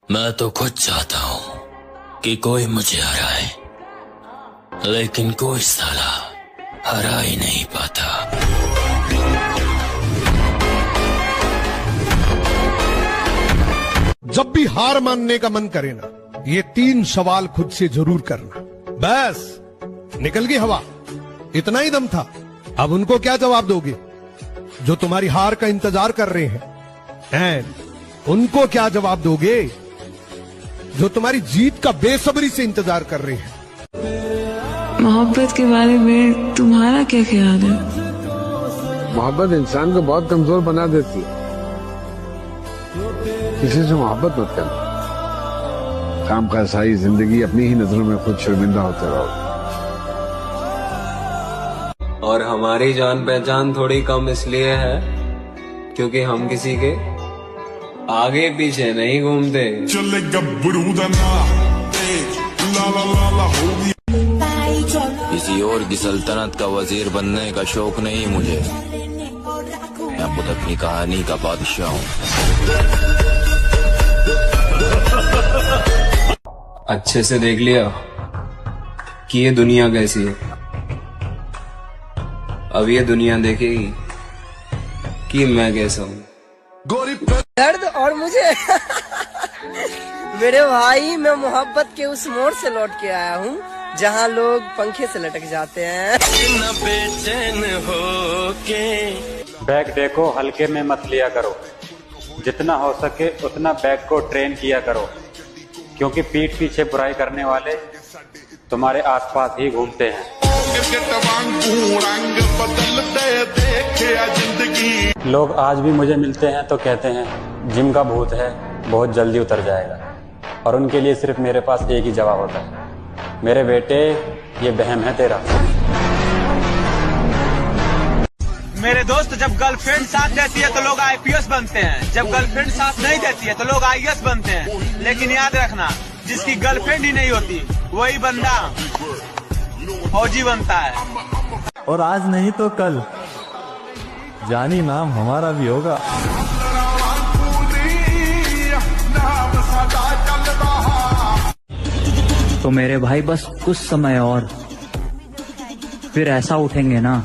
मैं तो खुद चाहता हूँ कि कोई मुझे हराए, लेकिन कोई साला हरा ही नहीं पाता। जब भी हार मानने का मन करे ना, ये 3 सवाल खुद से जरूर करना। बस निकल गई हवा, इतना ही दम था। अब उनको क्या जवाब दोगे जो तुम्हारी हार का इंतजार कर रहे हैं? एंड उनको क्या जवाब दोगे जो तुम्हारी जीत का बेसब्री से इंतजार कर रहे हैं? मोहब्बत के बारे में तुम्हारा क्या ख्याल है? मोहब्बत इंसान को बहुत कमजोर बना देती है। किसी से मोहब्बत मत करना। काम का सारी जिंदगी अपनी ही नजरों में खुद शर्मिंदा होते रहो। और हमारी जान पहचान थोड़ी कम इसलिए है क्योंकि हम किसी के आगे पीछे नहीं घूमते। किसी और की सल्तनत का वजीर बनने का शौक नहीं मुझे। मैं खुद अपनी कहानी का बादशाह हूँ। अच्छे से देख लिया कि ये दुनिया कैसी है। अब ये दुनिया देखेगी कि मैं कैसा हूँ। दर्द और मुझे मेरे भाई, मैं मोहब्बत के उस मोड़ से लौट के आया हूँ जहाँ लोग पंखे से लटक जाते हैं। बेचैन होके बैग देखो, हल्के में मत लिया करो। जितना हो सके उतना बैग को ट्रेन किया करो, क्योंकि पीठ पीछे बुराई करने वाले तुम्हारे आसपास ही घूमते हैं। लोग आज भी मुझे मिलते हैं तो कहते हैं जिम का भूत है, बहुत जल्दी उतर जाएगा। और उनके लिए सिर्फ मेरे पास एक ही जवाब होता है, मेरे बेटे ये वहम है तेरा। मेरे दोस्त, जब गर्लफ्रेंड साथ देती है तो लोग IPS बनते हैं, जब गर्लफ्रेंड साथ नहीं देती है तो लोग IAS बनते हैं। लेकिन याद रखना, जिसकी गर्लफ्रेंड ही नहीं होती वही बंदा फौजी बनता है। और आज नहीं तो कल जानी नाम हमारा भी होगा। तो मेरे भाई बस कुछ समय और, फिर ऐसा उठेंगे ना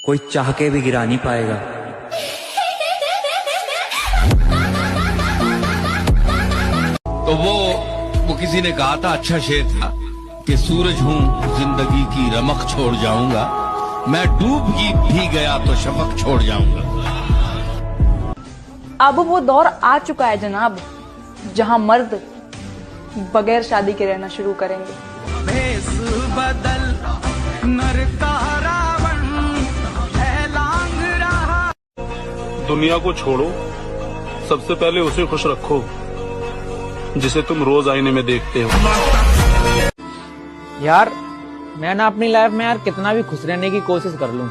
कोई चाह के भी गिरा नहीं पाएगा। तो वो किसी ने कहा था, अच्छा शेर था कि सूरज हूँ जिंदगी की रमक छोड़ जाऊंगा, मैं डूब भी गया तो शफक छोड़ जाऊंगा। अब वो दौर आ चुका है जनाब, जहां मर्द बगैर शादी के रहना शुरू करेंगे। भेष बदल नर का रावण है लांग रहा। दुनिया को छोड़ो, सबसे पहले उसे खुश रखो जिसे तुम रोज आईने में देखते हो। यार मैं ना अपनी लाइफ में यार कितना भी खुश रहने की कोशिश कर लूं,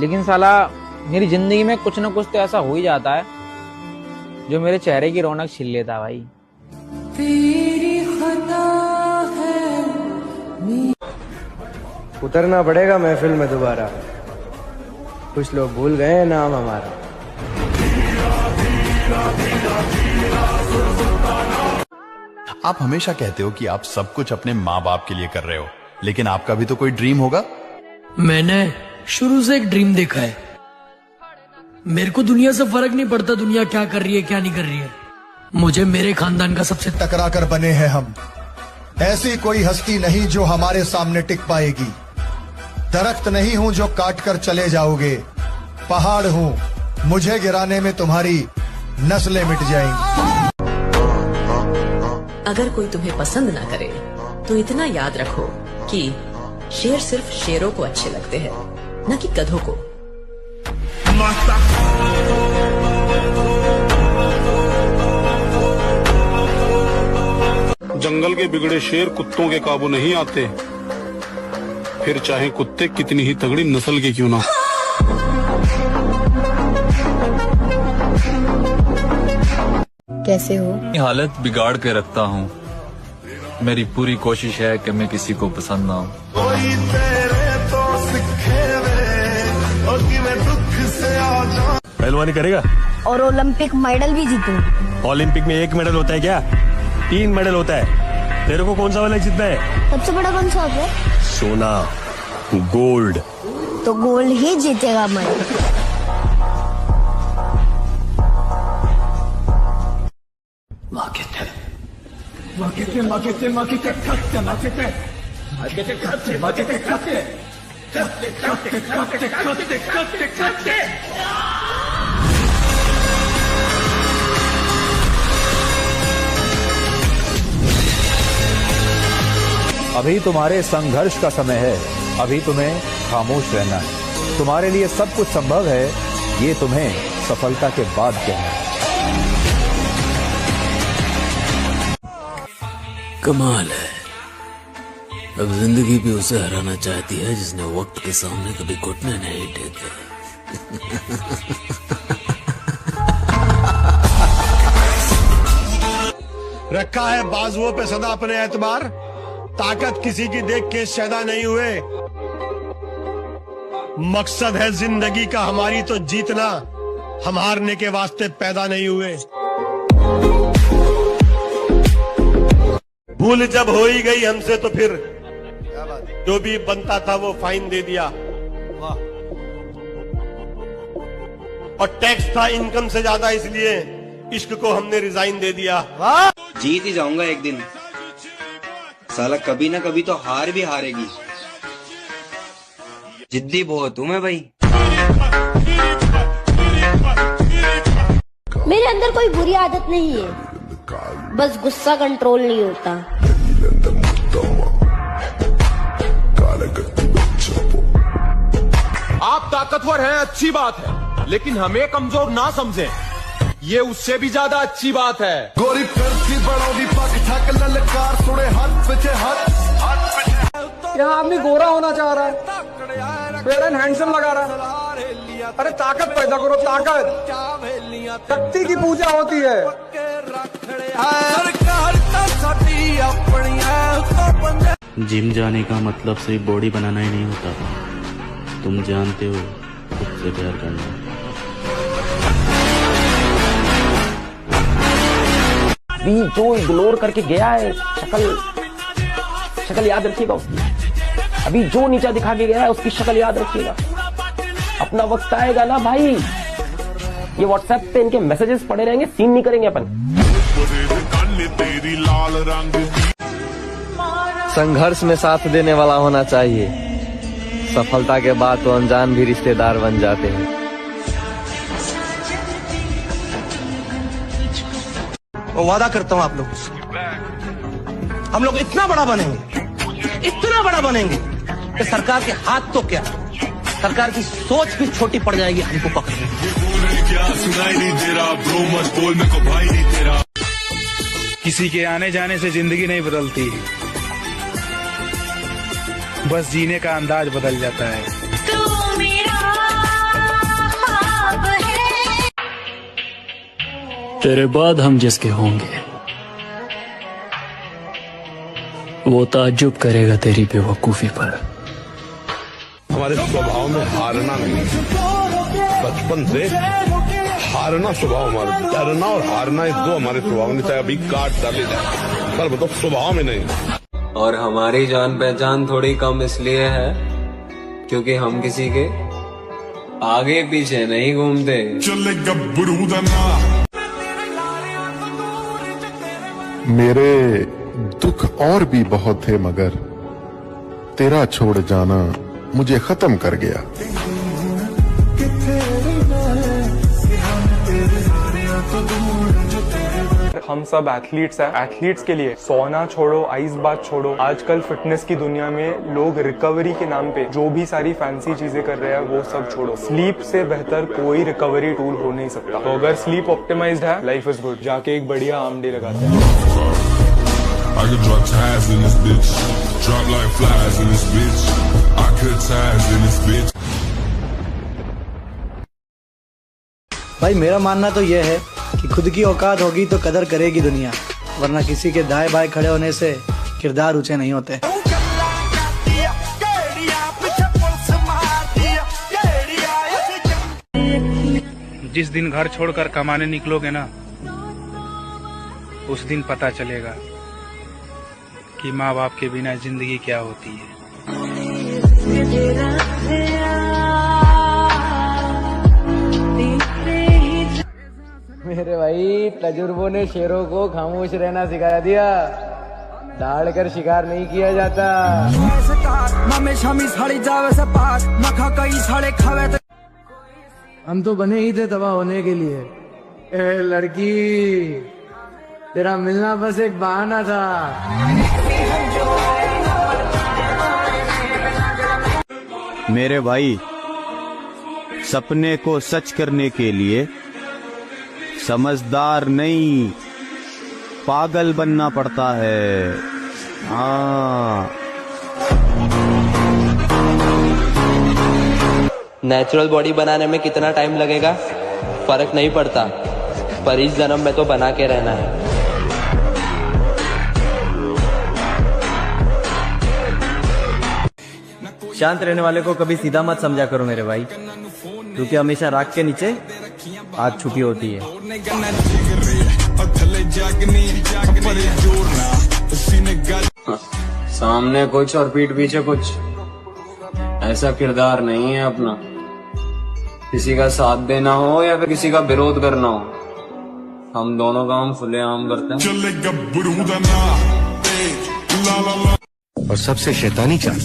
लेकिन साला मेरी जिंदगी में कुछ ना कुछ तो ऐसा हो ही जाता है जो मेरे चेहरे की रौनक छीन लेता है भाई। तेरी खता है। उतरना पड़ेगा महफिल में दोबारा, कुछ लोग भूल गए हैं नाम हमारा। आप हमेशा कहते हो कि आप सब कुछ अपने माँ बाप के लिए कर रहे हो, लेकिन आपका भी तो कोई ड्रीम होगा। मैंने शुरू से एक ड्रीम देखा है। मेरे को दुनिया से फर्क नहीं पड़ता दुनिया क्या कर रही है क्या नहीं कर रही है। मुझे मेरे खानदान का सबसे टकरा कर बने हैं हम, ऐसी कोई हस्ती नहीं जो हमारे सामने टिक पाएगी। दरख्त नहीं हूँ जो काट कर चले जाओगे, पहाड़ हूँ मुझे गिराने में तुम्हारी नस्लें मिट जाएंगी। अगर कोई तुम्हें पसंद ना करे तो इतना याद रखो कि शेर सिर्फ शेरों को अच्छे लगते हैं, न कि गधों को। जंगल के बिगड़े शेर कुत्तों के काबू नहीं आते, फिर चाहे कुत्ते कितनी ही तगड़ी नस्ल के क्यों ना। कैसे हो? हालत बिगाड़ के रखता हूँ, मेरी पूरी कोशिश है कि मैं किसी को पसंद ना हूँ। पहलवानी करेगा? और ओलंपिक मेडल भी जीतूं। ओलंपिक में 1 मेडल होता है क्या? 3 मेडल होता है। तेरे को कौन सा वाला जीतना है? सबसे बड़ा कौन सा होता है? सोना, गोल्ड। तो गोल्ड ही जीतेगा मैं। अभी तुम्हारे संघर्ष का समय है, अभी तुम्हें खामोश रहना है। तुम्हारे लिए सब कुछ संभव है, ये तुम्हें सफलता के बाद कहना है। कमाल है, अब जिंदगी भी उसे हराना चाहती है जिसने वक्त के सामने कभी घुटने नहीं टेके। रखा है बाजुओं पे सदा अपने एतबार, ताकत किसी की देख के शैदा नहीं हुए। मकसद है जिंदगी का हमारी तो जीतना, हम हारने के वास्ते पैदा नहीं हुए। भूल जब हो ही गई हमसे तो फिर जो भी बनता था वो फाइन दे दिया, और टैक्स था इनकम से ज्यादा, इसलिए इश्क को हमने रिजाइन दे दिया। जीत ही जाऊंगा एक दिन, साला कभी ना कभी तो हार भी हारेगी। जिद्दी बहुत हूं मैं भाई। मेरे अंदर कोई बुरी आदत नहीं है, बस गुस्सा कंट्रोल नहीं होता। आप ताकतवर हैं, अच्छी बात है, लेकिन हमें कमजोर ना समझें, ये उससे भी ज्यादा अच्छी बात है। गोरी फिरती बड़ोगी पग ठक ललकार सुने हाथ पीछे हाथ। यहाँ आदमी गोरा होना चाह रहा है, फेयर एंड हैंडसम लगा रहा है। अरे ताकत पैदा करो, ताकत। शक्ति की पूजा होती है। जिम जाने का मतलब सिर्फ बॉडी बनाना ही नहीं होता, तुम जानते हो खुद से प्यार करना। अभी जो इग्नोर करके गया है, शक्ल याद रखिएगा उसकी। अभी जो नीचा दिखा के गया है उसकी शक्ल याद रखिएगा। अपना वक्त आएगा ना भाई, ये व्हाट्सएप पे इनके मैसेजेस पड़े रहेंगे, सीन नहीं करेंगे अपन। संघर्ष में साथ देने वाला होना चाहिए, सफलता के बाद तो अनजान भी रिश्तेदार बन जाते हैं। और वादा करता हूं आप लोग, हम लोग इतना बड़ा बनेंगे कि सरकार के हाथ तो क्या, सरकार की सोच भी छोटी पड़ जाएगी हमको पकड़ने। किसी के आने जाने से जिंदगी नहीं बदलती, बस जीने का अंदाज बदल जाता है। तेरे बाद हम जिसके होंगे वो ताज्जुब करेगा तेरी बेवकूफी पर। हमारे स्वभाव में हारना नहीं, बचपन से हारना स्वभाव हमारा, डरना और हारना ये दो हमारे स्वभाव में, चाहे अभी काट डाले जाए पर बताओ स्वभाव में नहीं। और हमारी जान पहचान थोड़ी कम इसलिए है क्योंकि हम किसी के आगे पीछे नहीं घूमते। मेरे दुख और भी बहुत थे, मगर तेरा छोड़ जाना मुझे खत्म कर गया। हम सब एथलीट्स हैं, एथलीट्स के लिए सोना छोड़ो, आइस बात छोड़ो, आजकल फिटनेस की दुनिया में लोग रिकवरी के नाम पे जो भी सारी फैंसी चीजें कर रहे हैं वो सब छोड़ो। स्लीप से बेहतर कोई रिकवरी टूल हो नहीं सकता। तो अगर स्लीप ऑप्टिमाइज्ड है, लाइफ इज गुड। जाके एक बढ़िया आर्म डे लगाते हैं। I could drop ties in this bitch, drop like flies in this bitch. I could ties in this bitch. भाई मेरा मानना तो यह है कि खुद की औकात होगी तो कदर करेगी दुनिया, वरना किसी के दाएं बाएं खड़े होने से किरदार ऊंचे नहीं होते। जिस दिन घर छोड़कर कमाने निकलोगे ना, उस दिन पता चलेगा कि माँ बाप के बिना जिंदगी क्या होती है। मेरे भाई तजुर्बों ने शेरों को खामोश रहना सिखा दिया, दहाड़ कर शिकार नहीं किया जाता। हम तो बने ही थे तबाह होने के लिए। ए लड़की, तेरा मिलना बस एक बहाना था। मेरे भाई, सपने को सच करने के लिए समझदार नहीं, पागल बनना पड़ता है। हाँ, नेचुरल बॉडी बनाने में कितना टाइम लगेगा फर्क नहीं पड़ता, पर इस जन्म में तो बना के रहना है। शांत रहने वाले को कभी सीधा मत समझा करो मेरे भाई, क्योंकि हमेशा राख के नीचे आग छुपी होती है। सामने कुछ और पीठ पीछे कुछ, ऐसा किरदार नहीं है अपना। किसी का साथ देना हो या फिर किसी का विरोध करना हो, हम दोनों काम खुलेआम करते हैं। और सबसे शैतानी चाल,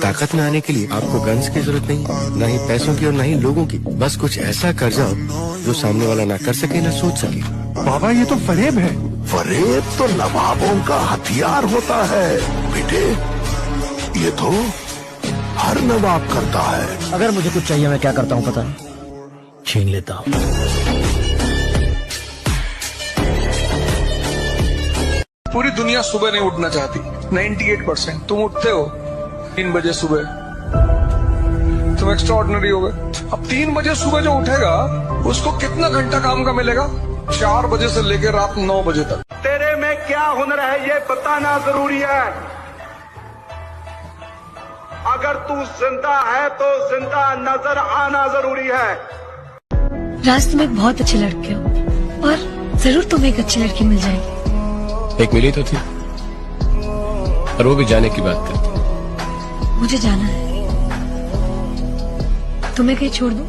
ताकत में आने के लिए आपको गन्स की जरूरत नहीं, ना ही पैसों की और ना ही लोगों की। बस कुछ ऐसा कर जाओ जो सामने वाला ना कर सके ना सोच सके। बाबा ये तो फरेब है। फरेब तो नवाबों का हथियार होता है बेटे, ये तो हर नवाब करता है। अगर मुझे कुछ चाहिए मैं क्या करता हूँ पता है? छीन लेता हूँ। पूरी दुनिया सुबह नहीं उठना चाहती, 98%। तुम उठते हो 3 बजे सुबह, तुम एक्स्ट्राऑर्डिनरी हो गए। अब 3 बजे सुबह जो उठेगा उसको कितना घंटा काम का मिलेगा? 4 बजे से लेकर रात 9 बजे तक। तेरे में क्या हुनर है ये बताना जरूरी है। अगर तू जिंदा है तो जिंदा नजर आना जरूरी है। राज, तुम एक बहुत अच्छे लड़के हो और जरूर तुम्हें एक अच्छी लड़की मिल जाएगी। एक मिली तो थी, और वो भी जाने की बात करती। मुझे जाना है, तुम्हें कहीं छोड़ दूं?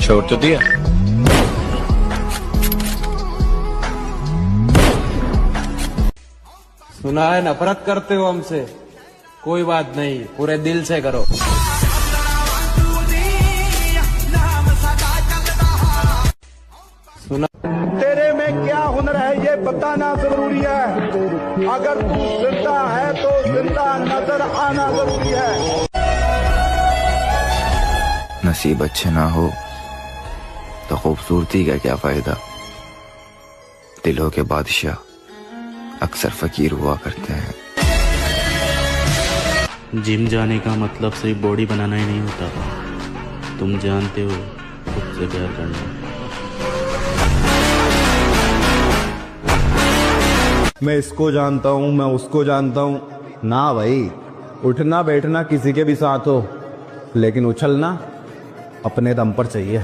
छोड़ तो दिया। सुना है नफरत करते हो हमसे, कोई बात नहीं, पूरे दिल से करो। सुना तेरे में क्या हुनर है ये बताना जरूरी है। अगर तू जिंदा है तो जिंदा नजर आना जरूरी है। नसीब अच्छे ना हो तो खूबसूरती का क्या फायदा। दिलों के बादशाह अक्सर फकीर हुआ करते हैं। जिम जाने का मतलब सिर्फ बॉडी बनाना ही नहीं होता, तुम जानते हो खुद से प्यार करना। मैं इसको जानता हूँ, मैं उसको जानता हूँ। ना भाई, उठना बैठना किसी के भी साथ हो, लेकिन उछलना अपने दम पर चाहिए।